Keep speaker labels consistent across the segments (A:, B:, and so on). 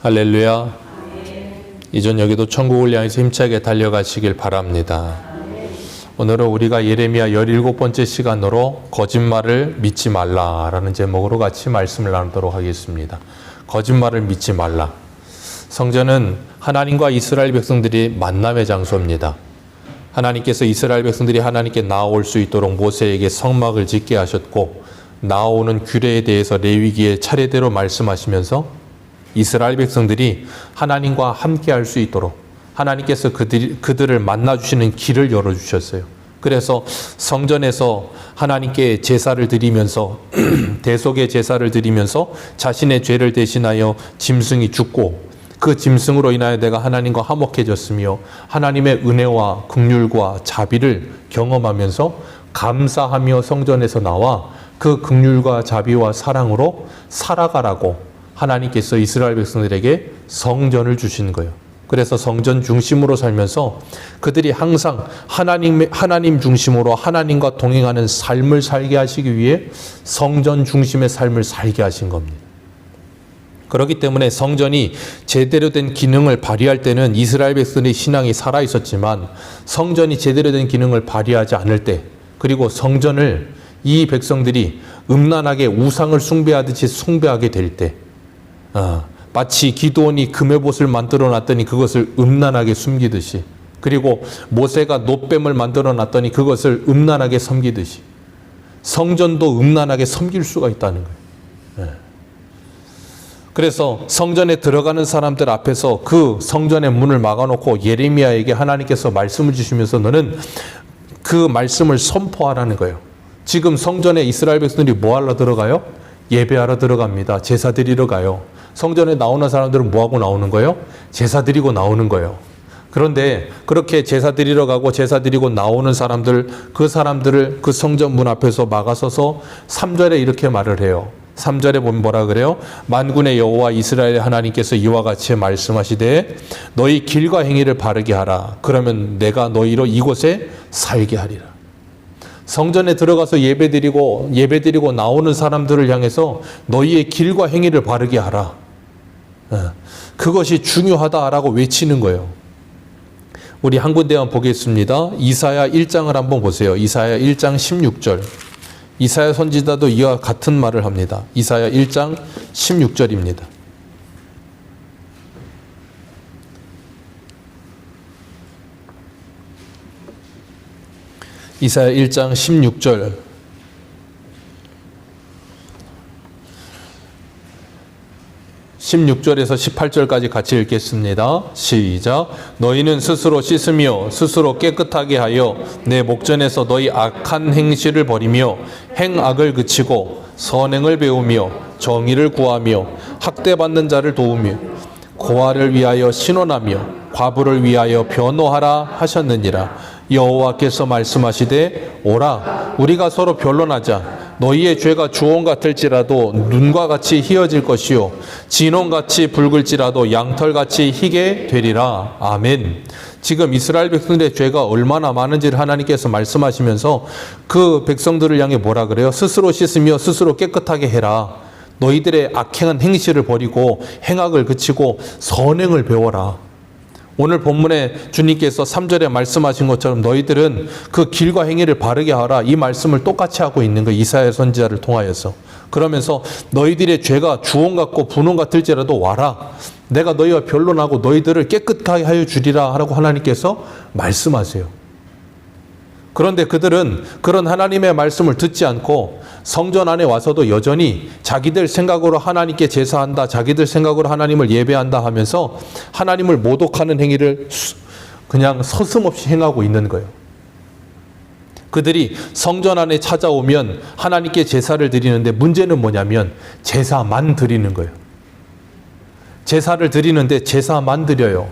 A: 할렐루야. 이전 여기도 천국을 향해서 힘차게 달려가시길 바랍니다. 오늘은 우리가 예레미야 17번째 시간으로 거짓말을 믿지 말라라는 제목으로 같이 말씀을 나누도록 하겠습니다. 거짓말을 믿지 말라. 성전은 하나님과 이스라엘 백성들이 만남의 장소입니다. 하나님께서 이스라엘 백성들이 하나님께 나아올 수 있도록 모세에게 성막을 짓게 하셨고, 나아오는 규례에 대해서 레위기에 차례대로 말씀하시면서 이스라엘 백성들이 하나님과 함께 할 수 있도록 하나님께서 그들을 만나주시는 길을 열어주셨어요. 그래서 성전에서 하나님께 제사를 드리면서 대속의 제사를 드리면서 자신의 죄를 대신하여 짐승이 죽고, 그 짐승으로 인하여 내가 하나님과 화목해졌으며 하나님의 은혜와 긍휼과 자비를 경험하면서 감사하며 성전에서 나와 그 긍휼과 자비와 사랑으로 살아가라고 하나님께서 이스라엘 백성들에게 성전을 주신 거예요. 그래서 성전 중심으로 살면서 그들이 항상 하나님 중심으로 하나님과 동행하는 삶을 살게 하시기 위해 성전 중심의 삶을 살게 하신 겁니다. 그렇기 때문에 성전이 제대로 된 기능을 발휘할 때는 이스라엘 백성의 신앙이 살아있었지만, 성전이 제대로 된 기능을 발휘하지 않을 때, 그리고 성전을 이 백성들이 음란하게 우상을 숭배하듯이 숭배하게 될 때, 마치 기드온이 금의 못을 만들어 놨더니 그것을 음란하게 숨기듯이, 그리고 모세가 놋뱀을 만들어 놨더니 그것을 음란하게 섬기듯이, 성전도 음란하게 섬길 수가 있다는 거예요. 그래서 성전에 들어가는 사람들 앞에서 그 성전의 문을 막아놓고 예레미야에게 하나님께서 말씀을 주시면서 너는 그 말씀을 선포하라는 거예요. 지금 성전에 이스라엘 백성들이 뭐 하러 들어가요? 예배하러 들어갑니다. 제사 드리러 가요. 성전에 나오는 사람들은 뭐 하고 나오는 거예요? 제사 드리고 나오는 거예요. 그런데 그렇게 제사 드리러 가고 제사 드리고 나오는 사람들, 그 사람들을 그 성전 문 앞에서 막아서서 3절에 이렇게 말을 해요. 3절에 보면 뭐라 그래요? 만군의 여호와 이스라엘의 하나님께서 이와 같이 말씀하시되 너희 길과 행위를 바르게 하라. 그러면 내가 너희로 이곳에 살게 하리라. 성전에 들어가서 예배드리고 나오는 사람들을 향해서 너희의 길과 행위를 바르게 하라. 그것이 중요하다라고 외치는 거예요. 우리 한 군데만 보겠습니다. 이사야 1장을 한번 보세요. 이사야 1장 16절. 이사야 선지자도 이와 같은 말을 합니다. 이사야 1장 16절입니다. 이사야 1장 16절. (16절에서) (18절까지) 같이 읽겠습니다. 시작. 너희는 스스로 씻으며 스스로 깨끗하게 하여 내 목전에서 너희 악한 행실을 버리며 행악을 그치고 선행을 배우며 정의를 구하며 학대받는 자를 도우며 고아를 위하여 신원하며 과부를 위하여 변호하라 하셨느니라. 여호와께서 말씀하시되 오라 우리가 서로 변론하자. 너희의 죄가 주홍 같을지라도 눈과 같이 희어질 것이요 진홍같이 붉을지라도 양털같이 희게 되리라. 아멘. 지금 이스라엘 백성들의 죄가 얼마나 많은지를 하나님께서 말씀하시면서 그 백성들을 향해 뭐라 그래요? 스스로 씻으며 스스로 깨끗하게 해라. 너희들의 악행한 행실을 버리고 행악을 그치고 선행을 배워라. 오늘 본문에 주님께서 3절에 말씀하신 것처럼 너희들은 그 길과 행위를 바르게 하라. 이 말씀을 똑같이 하고 있는 거예요. 이사야 선지자를 통하여서. 그러면서 너희들의 죄가 주홍 같고 분홍 같을지라도 와라. 내가 너희와 변론하고 너희들을 깨끗하게 하여 주리라 하라고 하나님께서 말씀하세요. 그런데 그들은 그런 하나님의 말씀을 듣지 않고 성전 안에 와서도 여전히 자기들 생각으로 하나님께 제사한다, 자기들 생각으로 하나님을 예배한다 하면서 하나님을 모독하는 행위를 그냥 서슴없이 행하고 있는 거예요. 그들이 성전 안에 찾아오면 하나님께 제사를 드리는데 문제는 뭐냐면 제사만 드리는 거예요. 제사를 드리는데 제사만 드려요.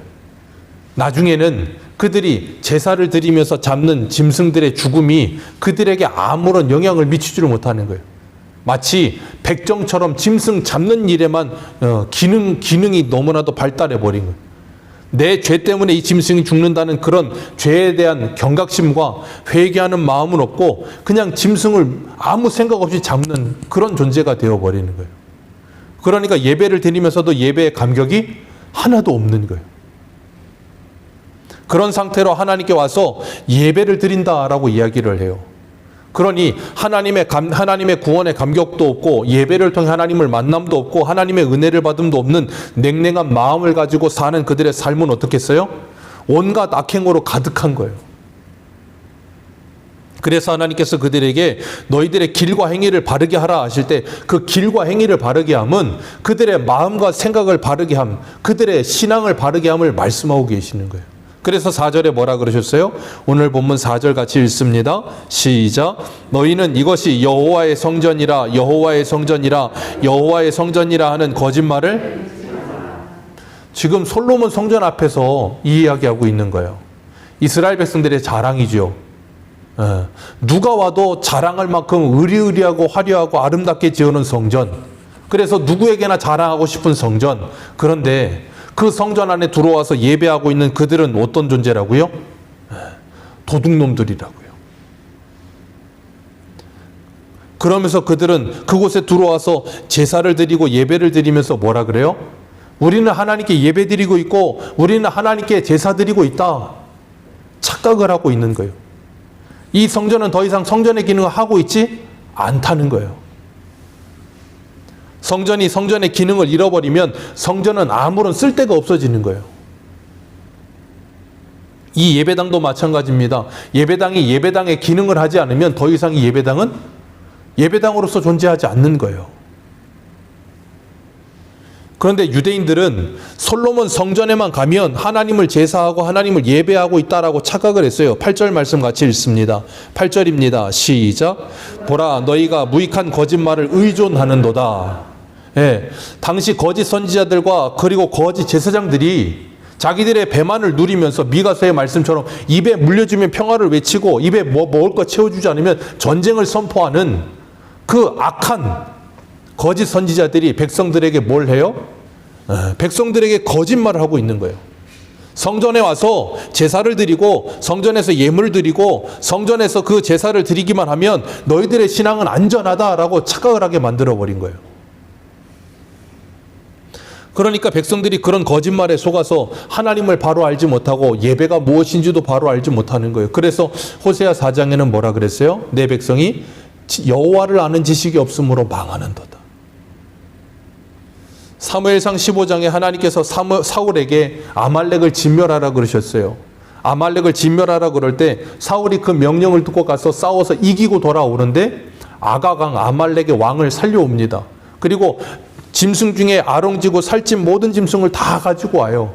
A: 나중에는 그들이 제사를 드리면서 잡는 짐승들의 죽음이 그들에게 아무런 영향을 미치지를 못하는 거예요. 마치 백정처럼 짐승 잡는 일에만 기능이 너무나도 발달해 버린 거예요. 내 죄 때문에 이 짐승이 죽는다는 그런 죄에 대한 경각심과 회개하는 마음은 없고 그냥 짐승을 아무 생각 없이 잡는 그런 존재가 되어버리는 거예요. 그러니까 예배를 드리면서도 예배의 감격이 하나도 없는 거예요. 그런 상태로 하나님께 와서 예배를 드린다라고 이야기를 해요. 그러니 하나님의 구원의 감격도 없고 예배를 통해 하나님을 만남도 없고 하나님의 은혜를 받음도 없는 냉랭한 마음을 가지고 사는 그들의 삶은 어떻겠어요? 온갖 악행으로 가득한 거예요. 그래서 하나님께서 그들에게 너희들의 길과 행위를 바르게 하라 하실 때 그 길과 행위를 바르게 함은 그들의 마음과 생각을 바르게 함, 그들의 신앙을 바르게 함을 말씀하고 계시는 거예요. 그래서 4절에 뭐라 그러셨어요? 오늘 본문 4절 같이 읽습니다. 시작. 너희는 이것이 여호와의 성전이라 여호와의 성전이라 여호와의 성전이라 하는 거짓말을 지금 솔로몬 성전 앞에서 이 이야기하고 있는 거예요. 이스라엘 백성들의 자랑이죠. 누가 와도 자랑할 만큼 의리의리하고 화려하고 아름답게 지어놓은 성전. 그래서 누구에게나 자랑하고 싶은 성전. 그런데 그 성전 안에 들어와서 예배하고 있는 그들은 어떤 존재라고요? 도둑놈들이라고요. 그러면서 그들은 그곳에 들어와서 제사를 드리고 예배를 드리면서 뭐라 그래요? 우리는 하나님께 예배 드리고 있고 우리는 하나님께 제사 드리고 있다. 착각을 하고 있는 거예요. 이 성전은 더 이상 성전의 기능을 하고 있지 않다는 거예요. 성전이 성전의 기능을 잃어버리면 성전은 아무런 쓸데가 없어지는 거예요. 이 예배당도 마찬가지입니다. 예배당이 예배당의 기능을 하지 않으면 더 이상 이 예배당은 예배당으로서 존재하지 않는 거예요. 그런데 유대인들은 솔로몬 성전에만 가면 하나님을 제사하고 하나님을 예배하고 있다라고 착각을 했어요. 8절 말씀 같이 읽습니다. 8절입니다. 시작. 보라 너희가 무익한 거짓말을 의존하는도다. 예, 당시 거짓 선지자들과 그리고 거짓 제사장들이 자기들의 배만을 누리면서 미가서의 말씀처럼 입에 물려주면 평화를 외치고 입에 먹을 거 채워주지 않으면 전쟁을 선포하는 그 악한 거짓 선지자들이 백성들에게 뭘 해요? 백성들에게 거짓말을 하고 있는 거예요. 성전에 와서 제사를 드리고 성전에서 예물을 드리고 성전에서 그 제사를 드리기만 하면 너희들의 신앙은 안전하다라고 착각을 하게 만들어버린 거예요. 그러니까 백성들이 그런 거짓말에 속아서 하나님을 바로 알지 못하고 예배가 무엇인지도 바로 알지 못하는 거예요. 그래서 호세아 4장에는 뭐라 그랬어요? 내 백성이 여호와를 아는 지식이 없으므로 망하는도다. 사무엘상 15장에 하나님께서 사울에게 아말렉을 진멸하라 그러셨어요. 아말렉을 진멸하라 그럴 때 사울이 그 명령을 듣고 가서 싸워서 이기고 돌아오는데 아가강 아말렉의 왕을 살려옵니다. 그리고 짐승 중에 아롱지고 살찐 모든 짐승을 다 가지고 와요.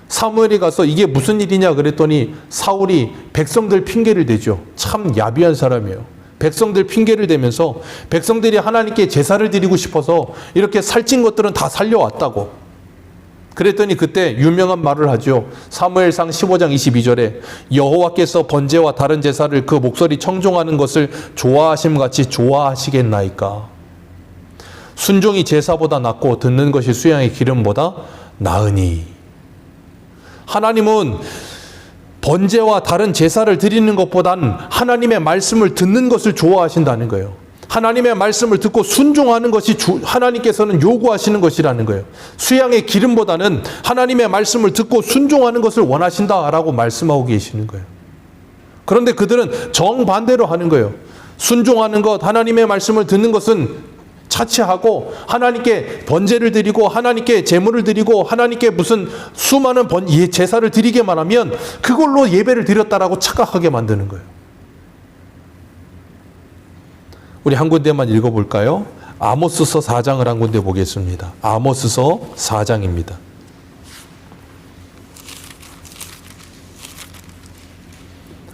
A: 사무엘이 가서 이게 무슨 일이냐 그랬더니 사울이 백성들 핑계를 대죠. 참 야비한 사람이에요. 백성들 핑계를 대면서 백성들이 하나님께 제사를 드리고 싶어서 이렇게 살찐 것들은 다 살려왔다고. 그랬더니 그때 유명한 말을 하죠. 사무엘상 15장 22절에 여호와께서 번제와 다른 제사를 그 목소리 청종하는 것을 좋아하심같이 좋아하시겠나이까. 순종이 제사보다 낫고 듣는 것이 수양의 기름보다 나으니. 하나님은 번제와 다른 제사를 드리는 것보단 하나님의 말씀을 듣는 것을 좋아하신다는 거예요. 하나님의 말씀을 듣고 순종하는 것이 하나님께서는 요구하시는 것이라는 거예요. 수양의 기름보다는 하나님의 말씀을 듣고 순종하는 것을 원하신다라고 말씀하고 계시는 거예요. 그런데 그들은 정반대로 하는 거예요. 순종하는 것, 하나님의 말씀을 듣는 것은 차치하고 하나님께 번제를 드리고 하나님께 제물을 드리고 하나님께 무슨 수많은 제사를 드리게만 하면 그걸로 예배를 드렸다라고 착각하게 만드는 거예요. 우리 한 군데만 읽어볼까요? 아모스서 4장을 한 군데 보겠습니다. 아모스서 4장입니다.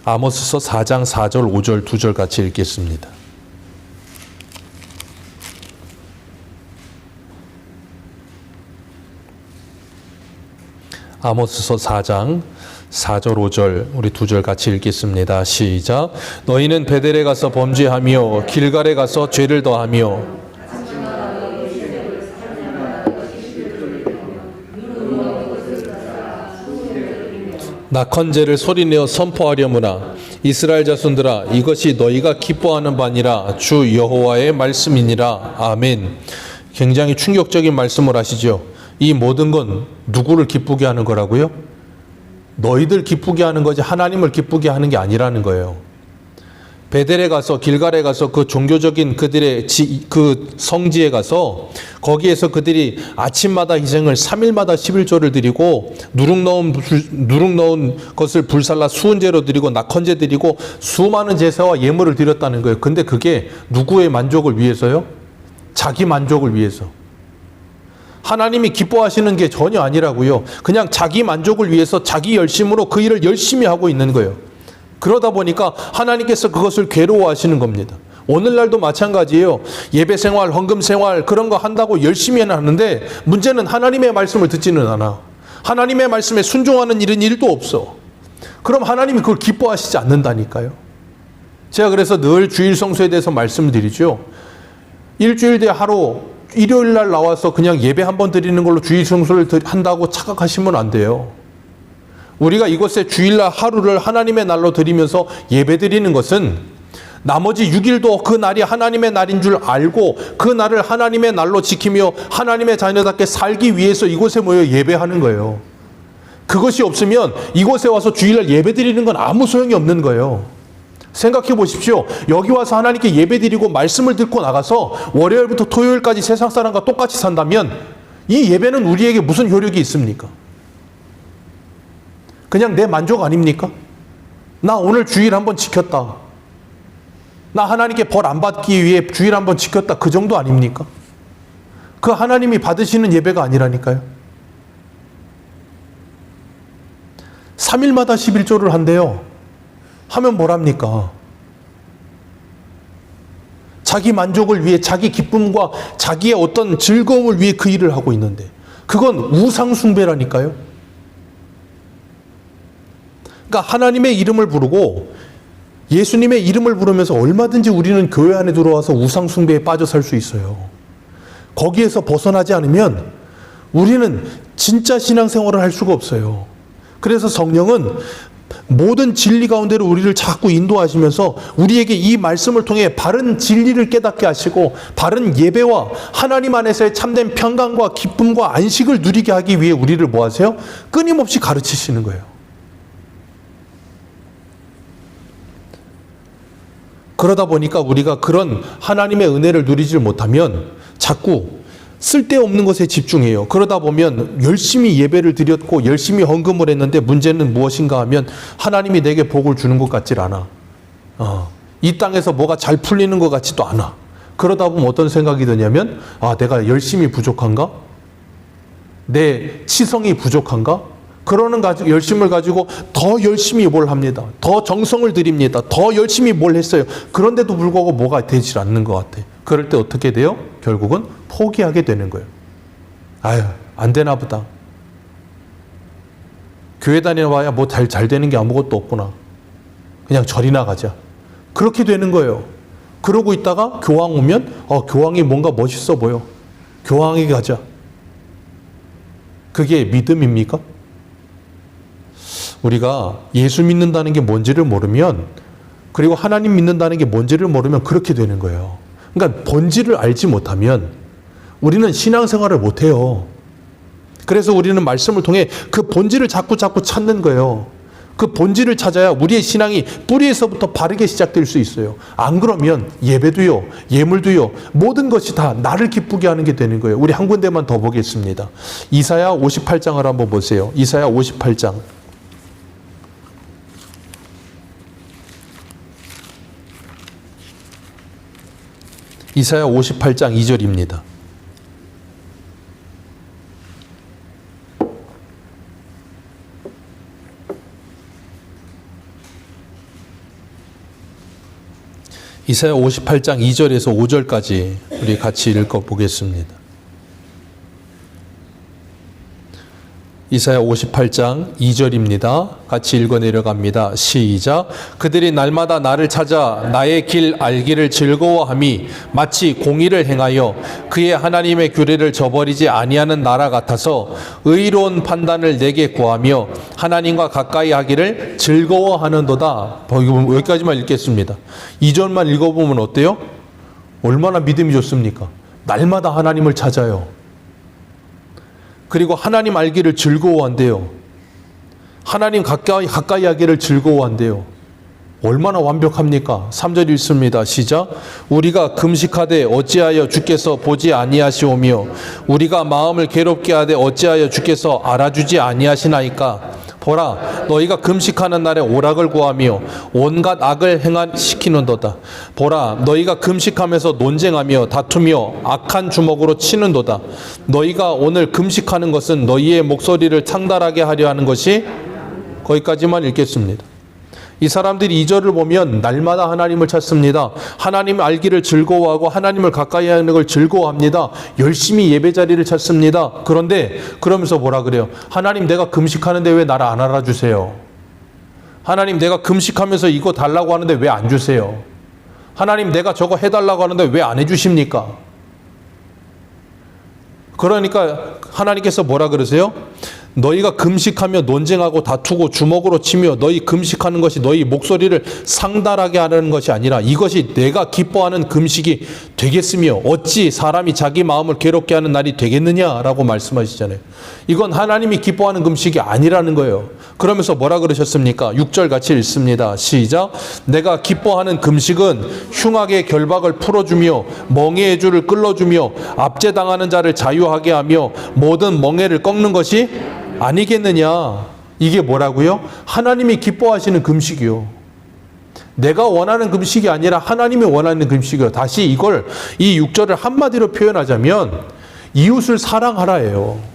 A: 아모스서 4장 4절 5절 2절 같이 읽겠습니다. 아모스서 4장 4절 5절 우리 2절 같이 읽겠습니다. 시작. 너희는 베델에 가서 범죄하며 길갈에 가서 죄를 더하며 낙헌제를 소리내어 선포하려무나 이스라엘 자손들아 이것이 너희가 기뻐하는 바니라 주 여호와의 말씀이니라. 아멘. 굉장히 충격적인 말씀을 하시죠. 이 모든 건 누구를 기쁘게 하는 거라고요? 너희들 기쁘게 하는 거지 하나님을 기쁘게 하는 게 아니라는 거예요. 베델에 가서 길갈에 가서 그 종교적인 그들의 그 성지에 가서 거기에서 그들이 아침마다 희생을 3일마다 11조를 드리고 누룩 넣은 것을 불살라 수은제로 드리고 낙헌제 드리고 수많은 제사와 예물을 드렸다는 거예요. 근데 그게 누구의 만족을 위해서요? 자기 만족을 위해서. 하나님이 기뻐하시는 게 전혀 아니라고요. 그냥 자기 만족을 위해서 자기 열심으로 그 일을 열심히 하고 있는 거예요. 그러다 보니까 하나님께서 그것을 괴로워하시는 겁니다. 오늘날도 마찬가지예요. 예배 생활, 헌금 생활 그런 거 한다고 열심히는 하는데 문제는 하나님의 말씀을 듣지는 않아. 하나님의 말씀에 순종하는 일은 일도 없어. 그럼 하나님이 그걸 기뻐하시지 않는다니까요. 제가 그래서 늘 주일 성수에 대해서 말씀을 드리죠. 일주일 뒤에 하루 일요일 날 나와서 그냥 예배 한번 드리는 걸로 주일 성수를 한다고 착각하시면 안 돼요. 우리가 이곳에 주일날 하루를 하나님의 날로 드리면서 예배 드리는 것은 나머지 6일도 그 날이 하나님의 날인 줄 알고 그 날을 하나님의 날로 지키며 하나님의 자녀답게 살기 위해서 이곳에 모여 예배하는 거예요. 그것이 없으면 이곳에 와서 주일날 예배 드리는 건 아무 소용이 없는 거예요. 생각해 보십시오. 여기 와서 하나님께 예배 드리고 말씀을 듣고 나가서 월요일부터 토요일까지 세상 사람과 똑같이 산다면 이 예배는 우리에게 무슨 효력이 있습니까? 그냥 내 만족 아닙니까? 나 오늘 주일 한번 지켰다. 나 하나님께 벌 안 받기 위해 주일 한번 지켰다. 그 정도 아닙니까? 그 하나님이 받으시는 예배가 아니라니까요. 3일마다 11조를 한대요. 하면 뭐랍니까? 자기 만족을 위해 자기 기쁨과 자기의 어떤 즐거움을 위해 그 일을 하고 있는데 그건 우상숭배라니까요. 그러니까 하나님의 이름을 부르고 예수님의 이름을 부르면서 얼마든지 우리는 교회 안에 들어와서 우상숭배에 빠져 살 수 있어요. 거기에서 벗어나지 않으면 우리는 진짜 신앙생활을 할 수가 없어요. 그래서 성령은 모든 진리 가운데로 우리를 자꾸 인도하시면서 우리에게 이 말씀을 통해 바른 진리를 깨닫게 하시고 바른 예배와 하나님 안에서의 참된 평강과 기쁨과 안식을 누리게 하기 위해 우리를 뭐 하세요? 끊임없이 가르치시는 거예요. 그러다 보니까 우리가 그런 하나님의 은혜를 누리지 못하면 자꾸 쓸데없는 것에 집중해요. 그러다 보면 열심히 예배를 드렸고 열심히 헌금을 했는데 문제는 무엇인가 하면 하나님이 내게 복을 주는 것 같질 않아. 이 땅에서 뭐가 잘 풀리는 것 같지도 않아. 그러다 보면 어떤 생각이 드냐면 내가 열심히 부족한가? 내 치성이 부족한가? 그러는 열심을 가지고 더 열심히 뭘 합니다. 더 정성을 들입니다. 더 열심히 뭘 했어요. 그런데도 불구하고 뭐가 되질 않는 것 같아. 그럴 때 어떻게 돼요? 결국은 포기하게 되는 거예요. 아유, 안 되나 보다. 교회 다녀봐야 뭐 잘 되는 게 아무것도 없구나. 그냥 절이나 가자. 그렇게 되는 거예요. 그러고 있다가 교황 오면 교황이 뭔가 멋있어 보여. 교황에게 가자. 그게 믿음입니까? 우리가 예수 믿는다는 게 뭔지를 모르면 그리고 하나님 믿는다는 게 뭔지를 모르면 그렇게 되는 거예요. 그러니까 본질을 알지 못하면 우리는 신앙생활을 못해요. 그래서 우리는 말씀을 통해 그 본질을 자꾸 찾는 거예요. 그 본질을 찾아야 우리의 신앙이 뿌리에서부터 바르게 시작될 수 있어요. 안 그러면 예배도요, 예물도요, 모든 것이 다 나를 기쁘게 하는 게 되는 거예요. 우리 한 군데만 더 보겠습니다. 이사야 58장을 한번 보세요. 이사야 58장. 이사야 58장 2절입니다. 이사야 58장 2절에서 5절까지 우리 같이 읽어보겠습니다. 이사야 58장 2절입니다. 같이 읽어 내려갑니다. 시작. 그들이 날마다 나를 찾아 나의 길 알기를 즐거워함이 마치 공의를 행하여 그의 하나님의 규례를 저버리지 아니하는 나라 같아서 의로운 판단을 내게 구하며 하나님과 가까이 하기를 즐거워하는도다. 여기까지만 읽겠습니다. 2절만 읽어보면 어때요? 얼마나 믿음이 좋습니까? 날마다 하나님을 찾아요. 그리고 하나님 알기를 즐거워한대요. 하나님 가까이 하기를 즐거워한대요. 얼마나 완벽합니까? 3절 읽습니다. 시작. 우리가 금식하되 어찌하여 주께서 보지 아니하시오며 우리가 마음을 괴롭게 하되 어찌하여 주께서 알아주지 아니하시나이까. 보라, 너희가 금식하는 날에 오락을 구하며 온갖 악을 행시키는도다. 보라, 너희가 금식하면서 논쟁하며 다투며 악한 주먹으로 치는도다. 너희가 오늘 금식하는 것은 너희의 목소리를 창달하게 하려 하는 것이. 거기까지만 읽겠습니다. 이 사람들이 2절을 보면 날마다 하나님을 찾습니다. 하나님 알기를 즐거워하고 하나님을 가까이 하는 걸 즐거워합니다. 열심히 예배 자리를 찾습니다. 그런데 그러면서 뭐라 그래요? 하나님, 내가 금식하는데 왜 나를 안 알아주세요? 하나님, 내가 금식하면서 이거 달라고 하는데 왜 안 주세요? 하나님, 내가 저거 해달라고 하는데 왜 안 해주십니까? 그러니까 하나님께서 뭐라 그러세요? 너희가 금식하며 논쟁하고 다투고 주먹으로 치며 너희 금식하는 것이 너희 목소리를 상달하게 하는 것이 아니라 이것이 내가 기뻐하는 금식이 되겠으며 어찌 사람이 자기 마음을 괴롭게 하는 날이 되겠느냐라고 말씀하시잖아요. 이건 하나님이 기뻐하는 금식이 아니라는 거예요. 그러면서 뭐라 그러셨습니까? 6절 같이 읽습니다. 시작. 내가 기뻐하는 금식은 흉악의 결박을 풀어주며 멍에의 줄을 끌어주며 압제당하는 자를 자유하게 하며 모든 멍에를 꺾는 것이 아니겠느냐. 이게 뭐라고요? 하나님이 기뻐하시는 금식이요. 내가 원하는 금식이 아니라 하나님이 원하는 금식이요. 다시 이걸 이 6절을 한마디로 표현하자면 이웃을 사랑하라예요.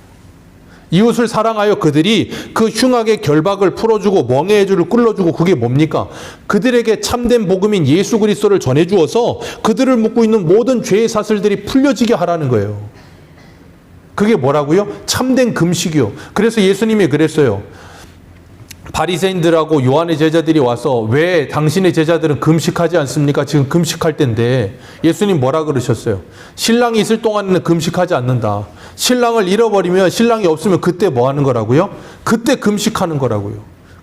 A: 이웃을 사랑하여 그들이 그 흉악의 결박을 풀어주고 멍에의 줄을 끌어주고. 그게 뭡니까? 그들에게 참된 복음인 예수 그리스도를 전해주어서 그들을 묶고 있는 모든 죄의 사슬들이 풀려지게 하라는 거예요. 그게 뭐라고요? 참된 금식이요. 그래서 예수님이 그랬어요. 바리새인들하고 요한의 제자들이 와서 왜 당신의 제자들은 금식하지 않습니까? 지금 금식할 때인데. 예수님 뭐라 그러셨어요? 신랑이 있을 동안에는 금식하지 않는다. 신랑을 잃어버리면, 신랑이 없으면 그때 뭐 하는 거라고요? 그때 금식하는 거라고요.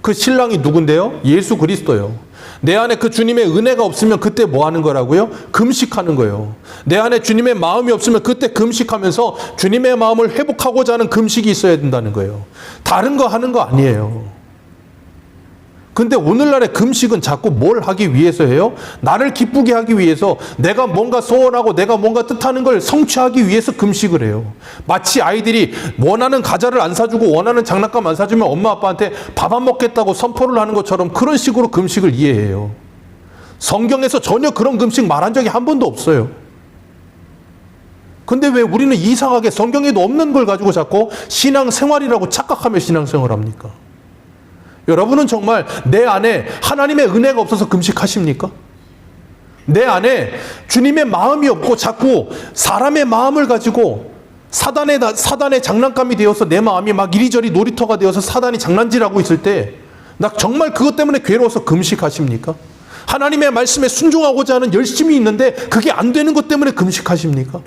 A: 그 신랑이 누군데요? 예수 그리스도요. 내 안에 그 주님의 은혜가 없으면 그때 뭐 하는 거라고요? 금식하는 거예요. 내 안에 주님의 마음이 없으면 그때 금식하면서 주님의 마음을 회복하고자 하는 금식이 있어야 된다는 거예요. 다른 거 하는 거 아니에요. 근데 오늘날의 금식은 자꾸 뭘 하기 위해서 해요? 나를 기쁘게 하기 위해서, 내가 뭔가 소원하고 내가 뭔가 뜻하는 걸 성취하기 위해서 금식을 해요. 마치 아이들이 원하는 과자를 안 사주고 원하는 장난감 안 사주면 엄마 아빠한테 밥 안 먹겠다고 선포를 하는 것처럼 그런 식으로 금식을 이해해요. 성경에서 전혀 그런 금식 말한 적이 한 번도 없어요. 근데 왜 우리는 이상하게 성경에도 없는 걸 가지고 자꾸 신앙생활이라고 착각하며 신앙생활을 합니까? 여러분은 정말 내 안에 하나님의 은혜가 없어서 금식하십니까? 내 안에 주님의 마음이 없고 자꾸 사람의 마음을 가지고 사단의 장난감이 되어서 내 마음이 막 이리저리 놀이터가 되어서 사단이 장난질하고 있을 때 나 정말 그것 때문에 괴로워서 금식하십니까? 하나님의 말씀에 순종하고자 하는 열심이 있는데 그게 안 되는 것 때문에 금식하십니까?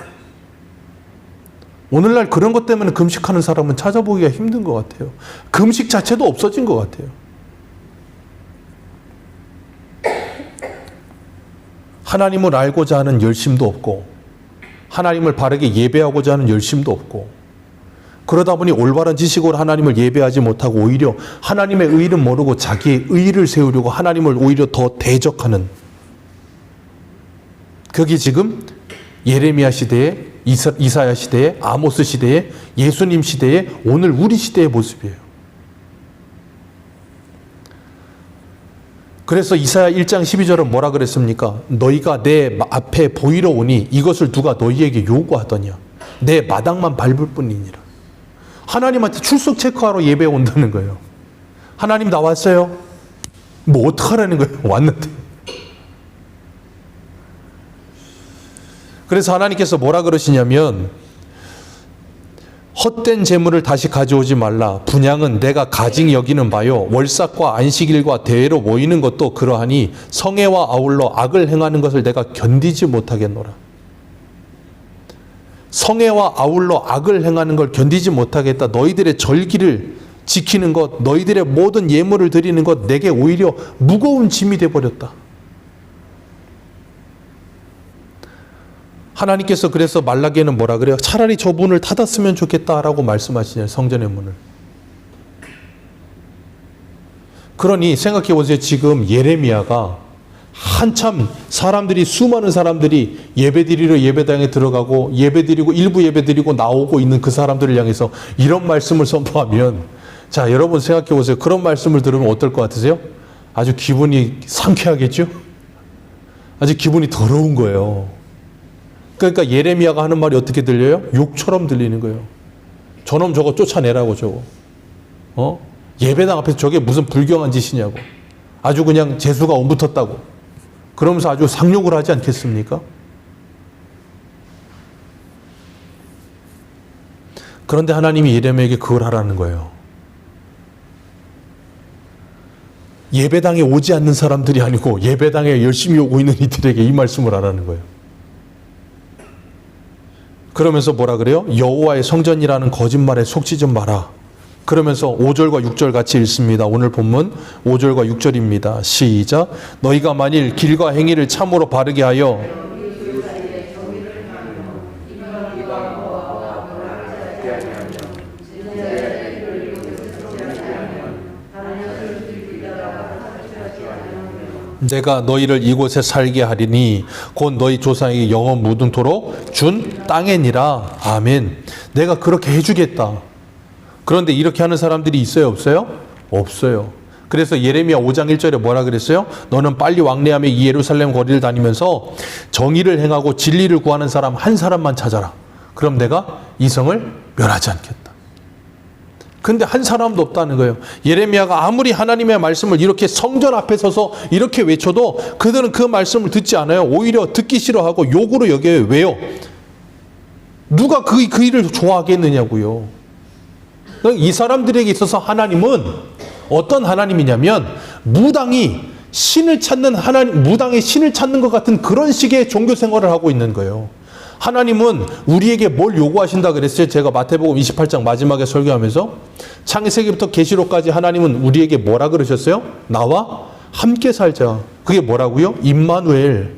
A: 오늘날 그런 것 때문에 금식하는 사람은 찾아보기가 힘든 것 같아요. 금식 자체도 없어진 것 같아요. 하나님을 알고자 하는 열심도 없고 하나님을 바르게 예배하고자 하는 열심도 없고, 그러다 보니 올바른 지식으로 하나님을 예배하지 못하고 오히려 하나님의 의를 모르고 자기의 의를 세우려고 하나님을 오히려 더 대적하는, 그게 지금 예레미야 시대에, 이사야 시대에, 아모스 시대에, 예수님 시대에, 오늘 우리 시대의 모습이에요. 그래서 이사야 1장 12절은 뭐라 그랬습니까? 너희가 내 앞에 보이러 오니 이것을 누가 너희에게 요구하더냐? 내 마당만 밟을 뿐이니라. 하나님한테 출석 체크하러 예배에 온다는 거예요. 하나님 나왔어요? 뭐 어떡하라는 거예요? 왔는데. 그래서 하나님께서 뭐라 그러시냐면 헛된 재물을 다시 가져오지 말라. 분향은 내가 가증 여기는 바요. 월삭과 안식일과 대회로 모이는 것도 그러하니 성애와 아울러 악을 행하는 것을 내가 견디지 못하겠노라. 성애와 아울러 악을 행하는 걸 견디지 못하겠다. 너희들의 절기를 지키는 것, 너희들의 모든 예물을 드리는 것 내게 오히려 무거운 짐이 되어버렸다. 하나님께서 그래서 말라기에는 뭐라 그래요? 차라리 저 문을 닫았으면 좋겠다라고 말씀하시네요. 성전의 문을. 그러니 생각해 보세요. 지금 예레미야가 한참 사람들이, 수많은 사람들이 예배드리러 예배당에 들어가고 예배드리고 일부 예배드리고 나오고 있는 그 사람들을 향해서 이런 말씀을 선포하면, 자, 여러분 생각해 보세요. 그런 말씀을 들으면 어떨 것 같으세요? 아주 기분이 상쾌하겠죠? 아주 기분이 더러운 거예요. 그러니까 예레미야가 하는 말이 어떻게 들려요? 욕처럼 들리는 거예요. 저놈 저거 쫓아내라고 저거. 예배당 앞에서 저게 무슨 불경한 짓이냐고. 아주 그냥 재수가 옴붙었다고. 그러면서 아주 상욕을 하지 않겠습니까? 그런데 하나님이 예레미야에게 그걸 하라는 거예요. 예배당에 오지 않는 사람들이 아니고 예배당에 열심히 오고 있는 이들에게 이 말씀을 하라는 거예요. 그러면서 뭐라 그래요? 여호와의 성전이라는 거짓말에 속지 좀 마라. 그러면서 5절과 6절 같이 읽습니다. 오늘 본문 5절과 6절입니다. 시작. 너희가 만일 길과 행위를 참으로 바르게 하여 내가 너희를 이곳에 살게 하리니 곧 너희 조상에게 영원 무등토록 준 땅이니라. 아멘. 내가 그렇게 해주겠다. 그런데 이렇게 하는 사람들이 있어요, 없어요? 없어요. 그래서 예레미야 5장 1절에 뭐라 그랬어요? 너는 빨리 왕래하며 이 예루살렘 거리를 다니면서 정의를 행하고 진리를 구하는 사람 한 사람만 찾아라. 그럼 내가 이 성을 멸하지 않겠다. 근데 한 사람도 없다는 거예요. 예레미야가 아무리 하나님의 말씀을 이렇게 성전 앞에 서서 이렇게 외쳐도 그들은 그 말씀을 듣지 않아요. 오히려 듣기 싫어하고 욕으로 여겨요. 왜요? 누가 그 일을 좋아하겠느냐고요. 이 사람들에게 있어서 하나님은 어떤 하나님이냐면 무당이 신을 찾는 하나님, 무당의 신을 찾는 것 같은 그런 식의 종교 생활을 하고 있는 거예요. 하나님은 우리에게 뭘 요구하신다 그랬어요? 제가 마태복음 28장 마지막에 설교하면서 창세기부터 계시록까지 하나님은 우리에게 뭐라 그러셨어요? 나와 함께 살자. 그게 뭐라고요? 임마누엘.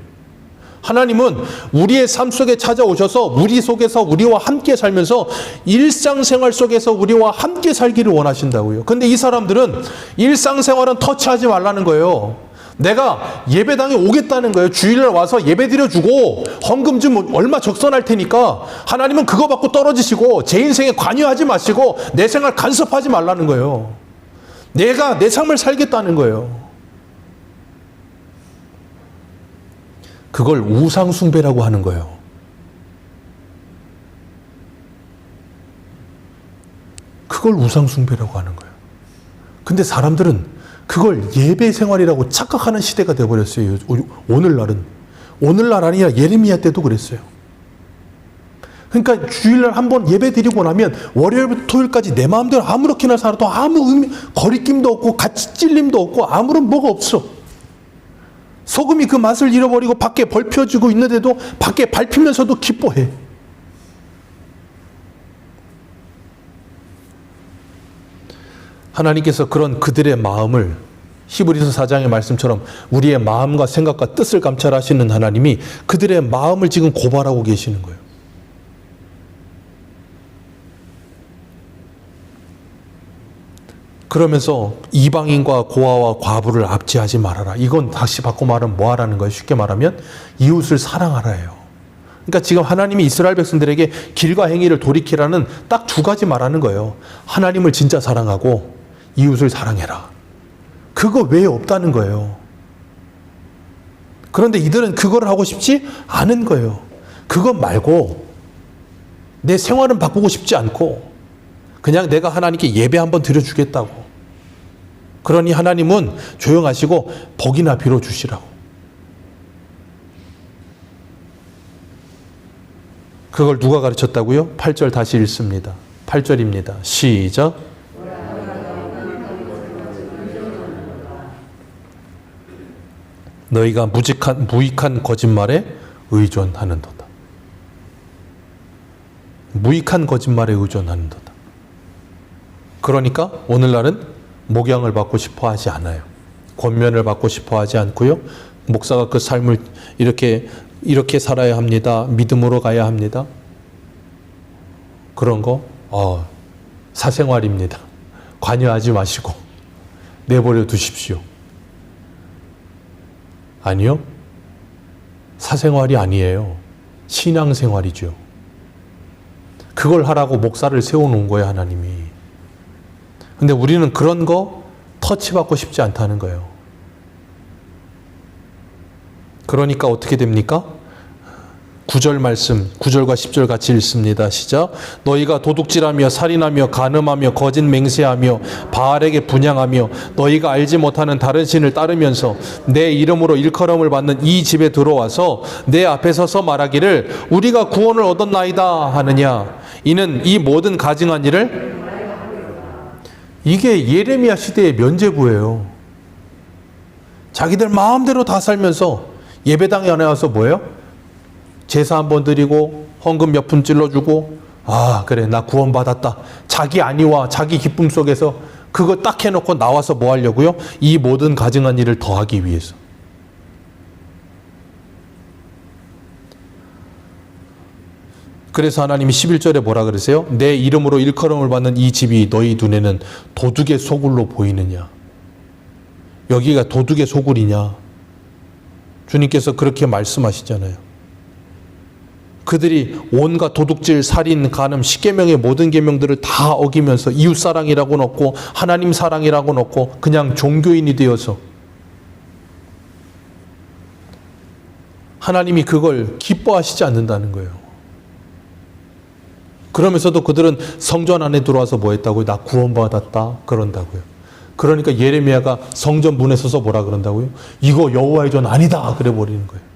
A: 하나님은 우리의 삶 속에 찾아오셔서 우리 속에서 우리와 함께 살면서 일상생활 속에서 우리와 함께 살기를 원하신다고요. 근데 이 사람들은 일상생활은 터치하지 말라는 거예요. 내가 예배당에 오겠다는 거예요. 주일날 와서 예배 드려주고 헌금 좀 얼마 적선할 테니까 하나님은 그거 받고 떨어지시고 제 인생에 관여하지 마시고 내 생활 간섭하지 말라는 거예요. 내가 내 삶을 살겠다는 거예요. 그걸 우상숭배라고 하는 거예요. 그걸 우상숭배라고 하는 거예요. 근데 사람들은 그걸 예배 생활이라고 착각하는 시대가 되어버렸어요. 오늘날 아니라 예레미야 때도 그랬어요. 그러니까 주일날 한번 예배 드리고 나면 월요일부터 토요일까지 내 마음대로 아무렇게나 살아도 아무 거리낌도 없고 같이 찔림도 없고 아무런 뭐가 없어. 소금이 그 맛을 잃어버리고 밖에 벌 펴지고 있는데도 밖에 밟히면서도 기뻐해. 하나님께서 그런 그들의 마음을 히브리서 4장의 말씀처럼 우리의 마음과 생각과 뜻을 감찰하시는 하나님이 그들의 마음을 지금 고발하고 계시는 거예요. 그러면서 이방인과 고아와 과부를 압제하지 말아라. 이건 다시 바꿔 말하면 뭐 하라는 거예요? 쉽게 말하면 이웃을 사랑하라예요. 그러니까 지금 하나님이 이스라엘 백성들에게 길과 행위를 돌이키라는 딱 두 가지 말하는 거예요. 하나님을 진짜 사랑하고 이웃을 사랑해라. 그거 외에 없다는 거예요. 그런데 이들은 그걸 하고 싶지 않은 거예요. 그것 말고 내 생활은 바꾸고 싶지 않고 그냥 내가 하나님께 예배 한번 드려주겠다고. 그러니 하나님은 조용하시고 복이나 빌어주시라고. 그걸 누가 가르쳤다고요? 8절 다시 읽습니다. 8절입니다. 시작. 너희가 무익한 거짓말에 의존하는도다. 무익한 거짓말에 의존하는도다. 그러니까 오늘날은 목양을 받고 싶어 하지 않아요. 권면을 받고 싶어 하지 않고요. 목사가 그 삶을 이렇게 이렇게 살아야 합니다. 믿음으로 가야 합니다. 그런 거 사생활입니다. 관여하지 마시고 내버려 두십시오. 아니요. 사생활이 아니에요. 신앙생활이죠. 그걸 하라고 목사를 세워놓은 거예요, 하나님이. 근데 우리는 그런 거 터치받고 싶지 않다는 거예요. 그러니까 어떻게 됩니까? 9절 말씀, 9절과 10절 같이 읽습니다. 시작. 너희가 도둑질하며 살인하며 간음하며 거짓 맹세하며 바알에게 분향하며 너희가 알지 못하는 다른 신을 따르면서 내 이름으로 일컬음을 받는 이 집에 들어와서 내 앞에 서서 말하기를 우리가 구원을 얻었나이다 하느냐. 이는 이 모든 가증한 일을 이게 예레미야 시대의 면죄부예요. 자기들 마음대로 다 살면서 예배당에 안에 와서 뭐예요? 제사 한번 드리고 헌금 몇 푼 찔러주고 그래 나 구원받았다. 자기 안위와 자기 기쁨 속에서 그거 딱 해놓고 나와서 뭐 하려고요? 이 모든 가증한 일을 더하기 위해서. 그래서 하나님이 11절에 뭐라 그러세요? 내 이름으로 일컬음을 받는 이 집이 너희 눈에는 도둑의 소굴로 보이느냐. 여기가 도둑의 소굴이냐. 주님께서 그렇게 말씀하시잖아요. 그들이 온갖 도둑질, 살인, 간음, 10계명의 모든 계명들을 다 어기면서 이웃사랑이라고는 없고 하나님 사랑이라고는 없고 그냥 종교인이 되어서 하나님이 그걸 기뻐하시지 않는다는 거예요. 그러면서도 그들은 성전 안에 들어와서 뭐 했다고요? 나 구원받았다 그런다고요. 그러니까 예레미야가 성전 문에 서서 뭐라 그런다고요? 이거 여호와의 전 아니다 그래 버리는 거예요.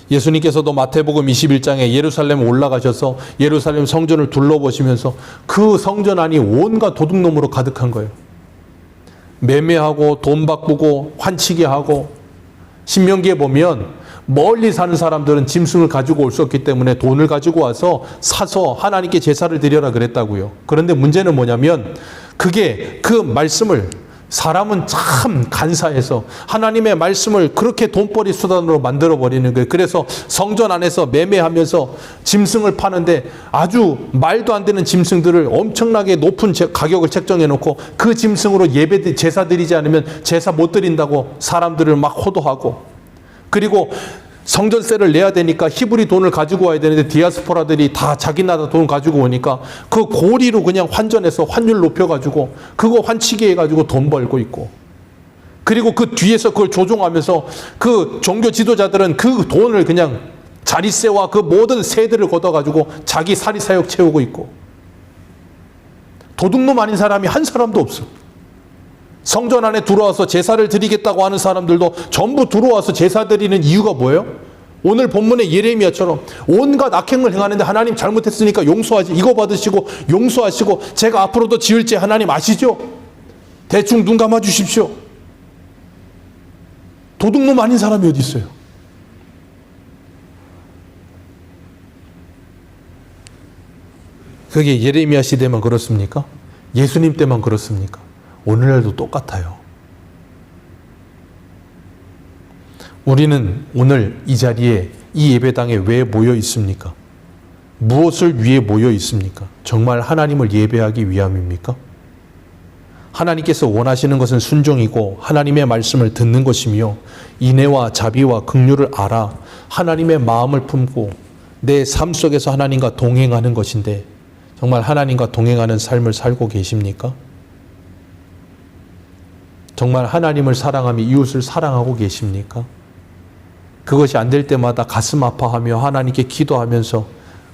A: 예수님께서도 마태복음 21장에 예루살렘에 올라가셔서 예루살렘 성전을 둘러보시면서 그 성전 안이 온갖 도둑놈으로 가득한 거예요. 매매하고 돈 바꾸고 환치게 하고, 신명기에 보면 멀리 사는 사람들은 짐승을 가지고 올 수 없기 때문에 돈을 가지고 와서 사서 하나님께 제사를 드려라 그랬다고요. 그런데 문제는 뭐냐면 그게 그 말씀을 사람은 참 간사해서 하나님의 말씀을 그렇게 돈벌이 수단으로 만들어버리는 거예요. 그래서 성전 안에서 매매하면서 짐승을 파는데 아주 말도 안 되는 짐승들을 엄청나게 높은 가격을 책정해놓고 그 짐승으로 예배 제사 드리지 않으면 제사 못 드린다고 사람들을 막 호도하고, 그리고 성전세를 내야 되니까 히브리 돈을 가지고 와야 되는데 디아스포라들이 다 자기 나라 돈 가지고 오니까 그 고리로 그냥 환전해서 환율 높여가지고 그거 환치게 해가지고 돈 벌고 있고, 그리고 그 뒤에서 그걸 조종하면서 그 종교 지도자들은 그 돈을 그냥 자리세와 그 모든 세들을 걷어가지고 자기 사리사욕 채우고 있고, 도둑놈 아닌 사람이 한 사람도 없어. 성전 안에 들어와서 제사를 드리겠다고 하는 사람들도 전부 들어와서 제사 드리는 이유가 뭐예요? 오늘 본문의 예레미야처럼 온갖 악행을 행하는데 하나님 잘못했으니까 용서하지, 이거 받으시고 용서하시고 제가 앞으로도 지을 죄 하나님 아시죠? 대충 눈 감아 주십시오. 도둑놈 아닌 사람이 어디 있어요? 그게 예레미야 시대만 그렇습니까? 예수님 때만 그렇습니까? 오늘날도 똑같아요. 우리는 오늘 이 자리에, 이 예배당에 왜 모여 있습니까? 무엇을 위해 모여 있습니까? 정말 하나님을 예배하기 위함입니까? 하나님께서 원하시는 것은 순종이고 하나님의 말씀을 듣는 것이며 인애와 자비와 긍휼을 알아 하나님의 마음을 품고 내 삶 속에서 하나님과 동행하는 것인데, 정말 하나님과 동행하는 삶을 살고 계십니까? 정말 하나님을 사랑하며 이웃을 사랑하고 계십니까? 그것이 안 될 때마다 가슴 아파하며 하나님께 기도하면서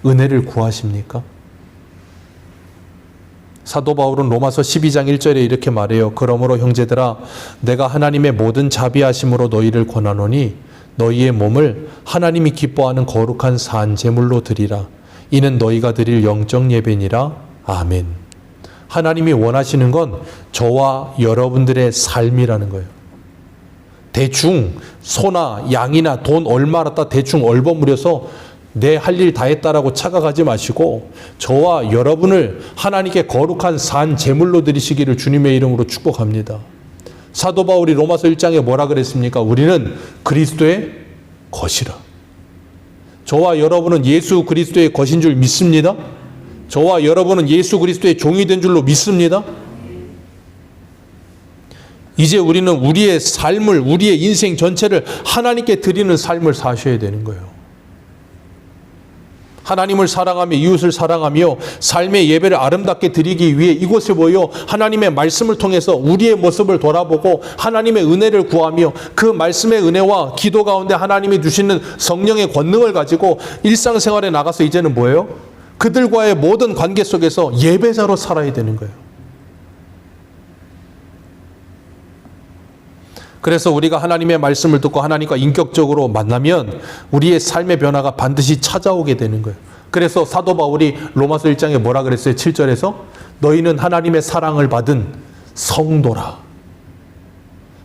A: 은혜를 구하십니까? 사도 바울은 로마서 12장 1절에 이렇게 말해요. 그러므로 형제들아, 내가 하나님의 모든 자비하심으로 너희를 권하노니 너희의 몸을 하나님이 기뻐하는 거룩한 산 제물로 드리라. 이는 너희가 드릴 영적 예배니라. 아멘. 하나님이 원하시는 건 저와 여러분들의 삶이라는 거예요. 대충 소나 양이나 돈 얼마 갖다 대충 얼버무려서 내 할 일 다 했다라고 착각하지 마시고 저와 여러분을 하나님께 거룩한 산 제물로 드리시기를 주님의 이름으로 축복합니다. 사도 바울이 로마서 1장에 뭐라 그랬습니까? 우리는 그리스도의 것이라. 저와 여러분은 예수 그리스도의 것인 줄 믿습니다. 저와 여러분은 예수 그리스도의 종이 된 줄로 믿습니다. 이제 우리는 우리의 삶을, 우리의 인생 전체를 하나님께 드리는 삶을 사셔야 되는 거예요. 하나님을 사랑하며 이웃을 사랑하며 삶의 예배를 아름답게 드리기 위해 이곳에 모여 하나님의 말씀을 통해서 우리의 모습을 돌아보고 하나님의 은혜를 구하며 그 말씀의 은혜와 기도 가운데 하나님이 주시는 성령의 권능을 가지고 일상생활에 나가서 이제는 뭐예요? 그들과의 모든 관계 속에서 예배자로 살아야 되는 거예요. 그래서 우리가 하나님의 말씀을 듣고 하나님과 인격적으로 만나면 우리의 삶의 변화가 반드시 찾아오게 되는 거예요. 그래서 사도 바울이 로마서 1장에 뭐라 그랬어요? 7절에서 너희는 하나님의 사랑을 받은 성도라.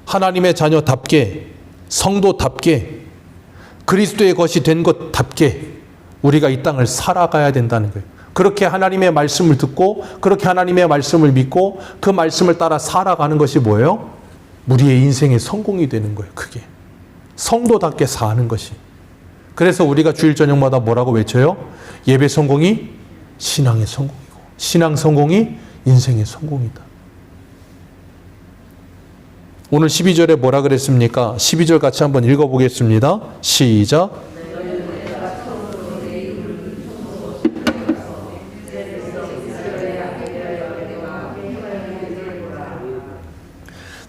A: 하나님의 자녀답게, 성도답게, 그리스도의 것이 된 것답게 우리가 이 땅을 살아가야 된다는 거예요. 그렇게 하나님의 말씀을 듣고 그렇게 하나님의 말씀을 믿고 그 말씀을 따라 살아가는 것이 뭐예요? 우리의 인생의 성공이 되는 거예요. 그게 성도답게 사는 것이. 그래서 우리가 주일 저녁마다 뭐라고 외쳐요? 예배 성공이 신앙의 성공이고 신앙 성공이 인생의 성공이다. 오늘 12절에 뭐라 그랬습니까? 12절 같이 한번 읽어보겠습니다. 시작.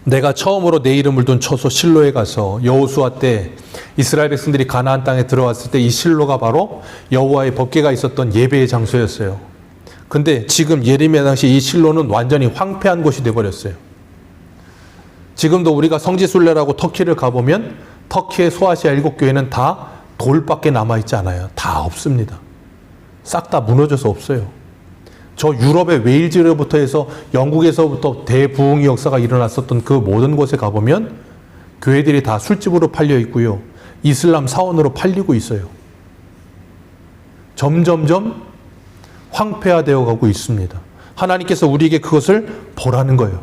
A: 내가 처음으로 내 이름을 둔 처소 실로에 가서 여호수아 때 이스라엘 백성들이 가나안 땅에 들어왔을 때 이 실로가 바로 여호와의 법궤가 있었던 예배의 장소였어요. 근데 지금 예레미야 당시 이 실로는 완전히 황폐한 곳이 되어버렸어요. 지금도 우리가 성지순례라고 터키를 가보면 터키의 소아시아 7교회는 다 돌밖에 남아있지 않아요. 다 없습니다. 싹 다 무너져서 없어요. 저 유럽의 웨일즈로부터 해서 영국에서부터 대부흥의 역사가 일어났었던 그 모든 곳에 가보면 교회들이 다 술집으로 팔려 있고요. 이슬람 사원으로 팔리고 있어요. 점점점 황폐화되어 가고 있습니다. 하나님께서 우리에게 그것을 보라는 거예요.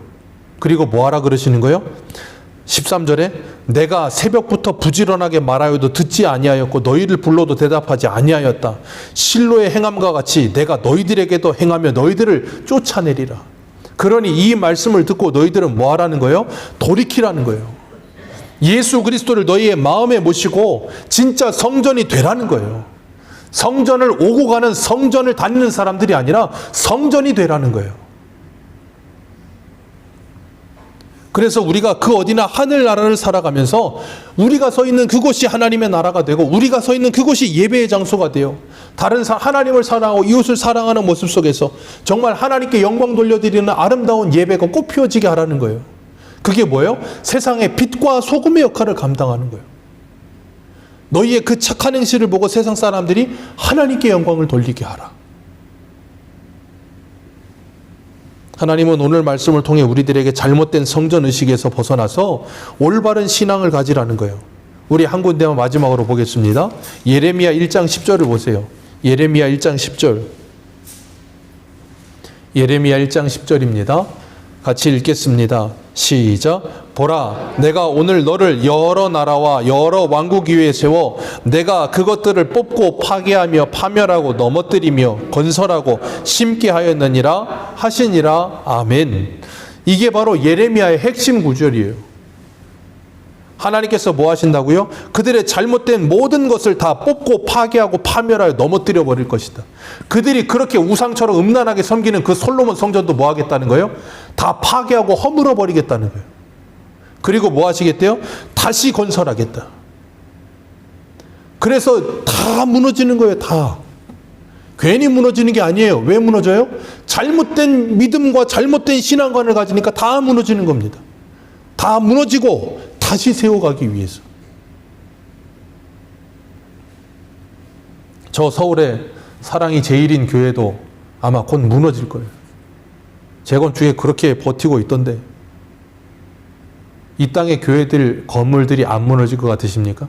A: 그리고 뭐하라 그러시는 거예요? 13절에 내가 새벽부터 부지런하게 말하여도 듣지 아니하였고 너희를 불러도 대답하지 아니하였다. 실로의 행함과 같이 내가 너희들에게도 행하며 너희들을 쫓아내리라. 그러니 이 말씀을 듣고 너희들은 뭐하라는 거예요? 돌이키라는 거예요. 예수 그리스도를 너희의 마음에 모시고 진짜 성전이 되라는 거예요. 성전을 오고 가는 성전을 다니는 사람들이 아니라 성전이 되라는 거예요. 그래서 우리가 그 어디나 하늘나라를 살아가면서 우리가 서 있는 그곳이 하나님의 나라가 되고 우리가 서 있는 그곳이 예배의 장소가 되어 다른 하나님을 사랑하고 이웃을 사랑하는 모습 속에서 정말 하나님께 영광 돌려드리는 아름다운 예배가 꽃피워지게 하라는 거예요. 그게 뭐예요? 세상의 빛과 소금의 역할을 감당하는 거예요. 너희의 그 착한 행실을 보고 세상 사람들이 하나님께 영광을 돌리게 하라. 하나님은 오늘 말씀을 통해 우리들에게 잘못된 성전의식에서 벗어나서 올바른 신앙을 가지라는 거예요. 우리 한 군데만 마지막으로 보겠습니다. 예레미야 1장 10절을 보세요. 예레미야 1장 10절. 예레미야 1장 10절입니다. 같이 읽겠습니다. 시작. 보라, 내가 오늘 너를 여러 나라와 여러 왕국 위에 세워 내가 그것들을 뽑고 파괴하며 파멸하고 넘어뜨리며 건설하고 심게 하였느니라 하시니라. 아멘. 이게 바로 예레미야의 핵심 구절이에요. 하나님께서 뭐 하신다고요? 그들의 잘못된 모든 것을 다 뽑고 파괴하고 파멸하여 넘어뜨려 버릴 것이다. 그들이 그렇게 우상처럼 음란하게 섬기는 그 솔로몬 성전도 뭐 하겠다는 거예요? 다 파괴하고 허물어 버리겠다는 거예요. 그리고 뭐 하시겠대요? 다시 건설하겠다. 그래서 다 무너지는 거예요. 다. 괜히 무너지는 게 아니에요. 왜 무너져요? 잘못된 믿음과 잘못된 신앙관을 가지니까 다 무너지는 겁니다. 다 무너지고 다시 세워가기 위해서. 저 서울의 사랑이 제일인 교회도 아마 곧 무너질 거예요. 재건축에 그렇게 버티고 있던데 이 땅의 교회들 건물들이 안 무너질 것 같으십니까?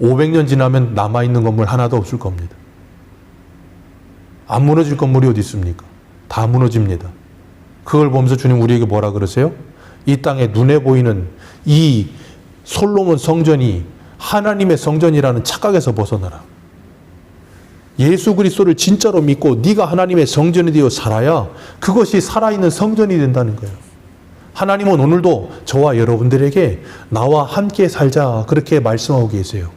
A: 500년 지나면 남아있는 건물 하나도 없을 겁니다. 안 무너질 건물이 어디 있습니까? 다 무너집니다. 그걸 보면서 주님 우리에게 뭐라 그러세요? 이 땅에 눈에 보이는 이 솔로몬 성전이 하나님의 성전이라는 착각에서 벗어나라. 예수 그리스도를 진짜로 믿고 네가 하나님의 성전이 되어 살아야 그것이 살아있는 성전이 된다는 거예요. 하나님은 오늘도 저와 여러분들에게 나와 함께 살자 그렇게 말씀하고 계세요.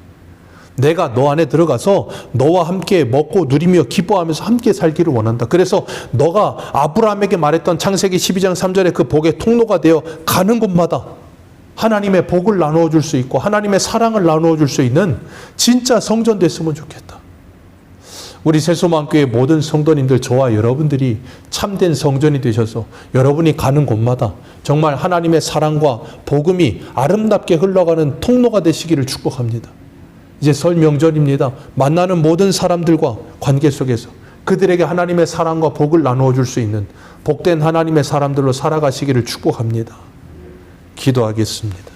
A: 내가 너 안에 들어가서 너와 함께 먹고 누리며 기뻐하면서 함께 살기를 원한다. 그래서 너가 아브라함에게 말했던 창세기 12장 3절에 그 복의 통로가 되어 가는 곳마다 하나님의 복을 나누어 줄 수 있고 하나님의 사랑을 나누어 줄 수 있는 진짜 성전 됐으면 좋겠다. 우리 새소망교회 모든 성도님들, 저와 여러분들이 참된 성전이 되셔서 여러분이 가는 곳마다 정말 하나님의 사랑과 복음이 아름답게 흘러가는 통로가 되시기를 축복합니다. 이제 설 명절입니다. 만나는 모든 사람들과 관계 속에서 그들에게 하나님의 사랑과 복을 나누어 줄 수 있는 복된 하나님의 사람들로 살아가시기를 축복합니다. 기도하겠습니다.